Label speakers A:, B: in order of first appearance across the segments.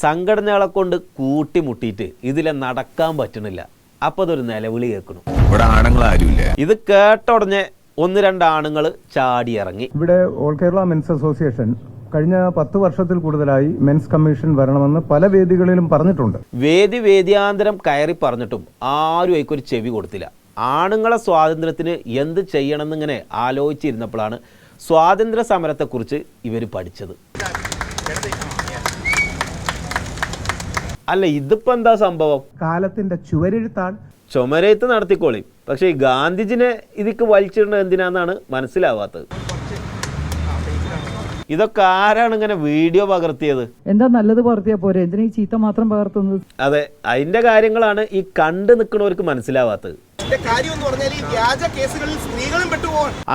A: സംഘടനകളെ കൊണ്ട് കൂട്ടിമുട്ടിയിട്ട് ഇതിലെ നടക്കാൻ പറ്റണില്ല. അപ്പോൾ അതൊരു നിലവിളി കേൾക്കണം.
B: ഇവിടെ ആണുങ്ങളാരുമില്ല.
A: ഇത് കേട്ട ഉടനെ 1-2 ആണുങ്ങൾ ചാടിയിറങ്ങി.
C: ഇവിടെ ഓൾ കേരള മെൻസ് അസോസിയേഷൻ കഴിഞ്ഞ 10 വർഷത്തിൽ കൂടുതലായി മെൻസ് കമ്മീഷൻ വരണമെന്ന് പല വേദികളിലും പറഞ്ഞിട്ടുണ്ട്.
A: വേദിയാന്തരം കയറി പറഞ്ഞിട്ടും ആരും അതിക്കൊരു ചെവി കൊടുത്തില്ല. ആണുങ്ങളെ സ്വാതന്ത്ര്യത്തിന് എന്ത് ചെയ്യണമെന്നിങ്ങനെ ആലോചിച്ചിരുന്നപ്പോഴാണ് സ്വാതന്ത്ര്യ സമരത്തെക്കുറിച്ച് ഇവർ പഠിച്ചത്. അല്ല, ഇതിപ്പോ എന്താ സംഭവം?
C: കാലത്തിന്റെ ചുവരെഴുത്താണ്.
A: ചുമരെഴുത്ത് നടത്തിക്കോളി, പക്ഷേ ഈ ഗാന്ധിജിനെ ഇതിക്ക് വലിച്ചിടുന്നത് എന്തിനാന്നാണ് മനസ്സിലാവാത്തത്. ഇതൊക്കെ ആരാണ് ഇങ്ങനെ വീഡിയോ പകർത്തിയത്?
D: എന്താ നല്ലത് പകർത്തിയാ പോരെ, എന്തിനാ ഈ ചീത്ത മാത്രം പകർത്തുന്നത്?
A: അതെ, അതിന്റെ കാര്യങ്ങളാണ് ഈ കണ്ടു നിൽക്കുന്നവർക്ക് മനസ്സിലാവാത്തത്.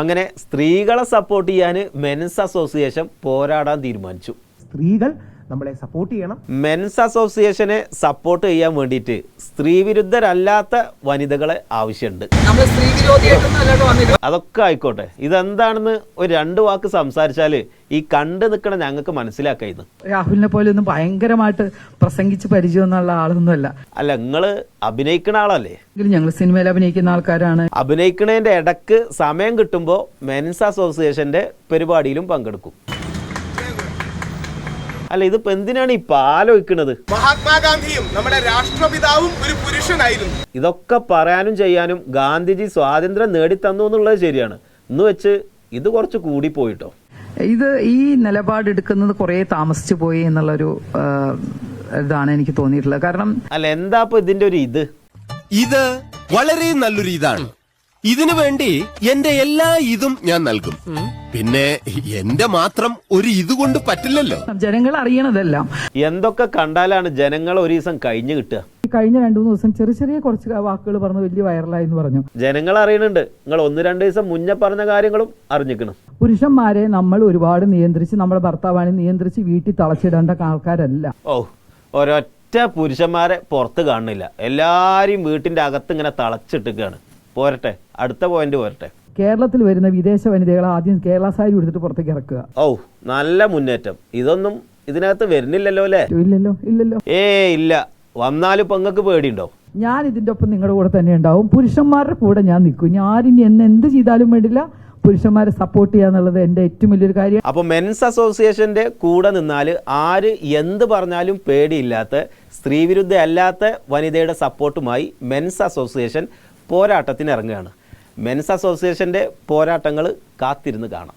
A: അങ്ങനെ സ്ത്രീകളെ സപ്പോർട്ട് ചെയ്യാൻ മെൻസ് അസോസിയേഷൻ പോരാടാൻ തീരുമാനിച്ചു.
C: സ്ത്രീകൾ നമ്മളെ സപ്പോർട്ട് ചെയ്യണം.
A: മെൻസ് അസോസിയേഷനെ സപ്പോർട്ട് ചെയ്യാൻ വേണ്ടിയിട്ട് സ്ത്രീവിരുദ്ധരല്ലാത്ത വനിതകളെ ആവശ്യമുണ്ട്. അതൊക്കെ ആയിക്കോട്ടെ, ഇതെന്താണെന്ന് ഒരു 2 വാക്ക് സംസാരിച്ചാല് ഈ കണ്ടു നിൽക്കണ ഞങ്ങൾക്ക് മനസ്സിലാക്കായിരുന്നു.
D: രാഹുലിനെ പോലെ ഒന്നും ഭയങ്കരമായിട്ട് പ്രസംഗിച്ച് പരിചയമൊന്നുള്ള ആളൊന്നുമല്ല.
A: അല്ല, നിങ്ങള് അഭിനയിക്കണ ആളല്ലേ?
D: ഞങ്ങൾ സിനിമയിൽ അഭിനയിക്കുന്ന ആൾക്കാരാണ്.
A: അഭിനയിക്കണേന്റെ ഇടക്ക് സമയം കിട്ടുമ്പോൾ മെൻസ് അസോസിയേഷന്റെ പരിപാടിയിലും പങ്കെടുക്കും. അല്ല, ഇതിപ്പോ എന്തിനാണ് ഈ ആലോചിക്കുന്നത്?
E: മഹാത്മാഗാന്ധിയും നമ്മുടെ രാഷ്ട്രപിതാവും ഒരു പുരുഷനായിരുന്നു.
A: ഇതൊക്കെ പറയാനും ചെയ്യാനും ഗാന്ധിജി സ്വാതന്ത്ര്യം നേടിത്തന്നു എന്നുള്ളത് ശരിയാണ്. എന്ന് വെച്ച് ഇത് കുറച്ച് കൂടി പോയിട്ടോ.
D: ഇത് ഈ നിലപാടെടുക്കുന്നത് കുറെ താമസിച്ചു പോയി എന്നുള്ളൊരു ഇതാണ് എനിക്ക് തോന്നിയിട്ടുള്ളത്. കാരണം
A: അല്ല, എന്താ ഇപ്പൊ ഇതിന്റെ ഒരു
B: ഇത് വളരെ നല്ലൊരു ഇതാണ്. ഇതിനു വേണ്ടി എന്റെ എല്ലാ ഇതും ഞാൻ നൽകും. പിന്നെ എന്റെ മാത്രം ഒരു ഇതുകൊണ്ട് പറ്റില്ലല്ലോ.
D: ജനങ്ങൾ അറിയണതെല്ലാം
A: എന്തൊക്കെ കണ്ടാലാണ് ജനങ്ങൾ ഒരു ദിവസം കഴിഞ്ഞു കിട്ടുക?
D: കഴിഞ്ഞ 2-3 ദിവസം ചെറിയ കുറച്ച് വാക്കുകൾ പറഞ്ഞ് വലിയ വൈറലായി എന്ന് പറഞ്ഞു.
A: ജനങ്ങൾ അറിയണുണ്ട്. നിങ്ങൾ 1-2 ദിവസം മുന്നേ പറഞ്ഞ കാര്യങ്ങളും അറിഞ്ഞിക്കണം.
D: പുരുഷന്മാരെ നമ്മൾ ഒരുപാട് നിയന്ത്രിച്ച്, നമ്മുടെ ഭർത്താവാണ് നിയന്ത്രിച്ച് വീട്ടിൽ തളച്ചിടേണ്ട ആൾക്കാരല്ല.
A: ഒരൊറ്റ പുരുഷന്മാരെ പുറത്ത് കാണുന്നില്ല. എല്ലാരും വീട്ടിന്റെ അകത്ത് ഇങ്ങനെ തളച്ചിട്ടിക്കാണ്. പോരട്ടെ, അടുത്ത പോയിന്റ് പോരട്ടെ.
D: കേരളത്തിൽ വരുന്ന വിദേശ വനിതകളെ ആദ്യം കേരള സാരി എടുത്തിട്ട് പുറത്തേക്ക് ഇറക്കുക.
A: നല്ല മുന്നേറ്റം. ഇതൊന്നും ഇതിനകത്ത് വരുന്നില്ലല്ലോ അല്ലേ?
D: ഇല്ലല്ലോ.
A: ഇല്ല. വന്നാലും പെങ്ങൾക്ക് പേടിയുണ്ടോ?
D: ഞാൻ ഇതിന്റെ ഒപ്പം നിങ്ങളുടെ കൂടെ തന്നെ ഉണ്ടാവും. പുരുഷന്മാരുടെ കൂടെ ഞാൻ നിൽക്കും. ഞാനിനി എന്ത് ചെയ്താലും വേണ്ടില്ല, പുരുഷന്മാരെ സപ്പോർട്ട് ചെയ്യാന്നുള്ളത് എന്റെ ഏറ്റവും വലിയൊരു കാര്യം.
A: അപ്പൊ മെൻസ് അസോസിയേഷന്റെ കൂടെ നിന്നാൽ ആര് എന്ത് പറഞ്ഞാലും പേടിയില്ലാത്ത, സ്ത്രീവിരുദ്ധ അല്ലാത്ത വനിതയുടെ സപ്പോർട്ടുമായി മെൻസ് അസോസിയേഷൻ പോരാട്ടത്തിന് ഇറങ്ങുകയാണ്. മെൻസ് അസോസിയേഷന്റെ പോരാട്ടങ്ങൾ കാത്തിരുന്ന് കാണാം.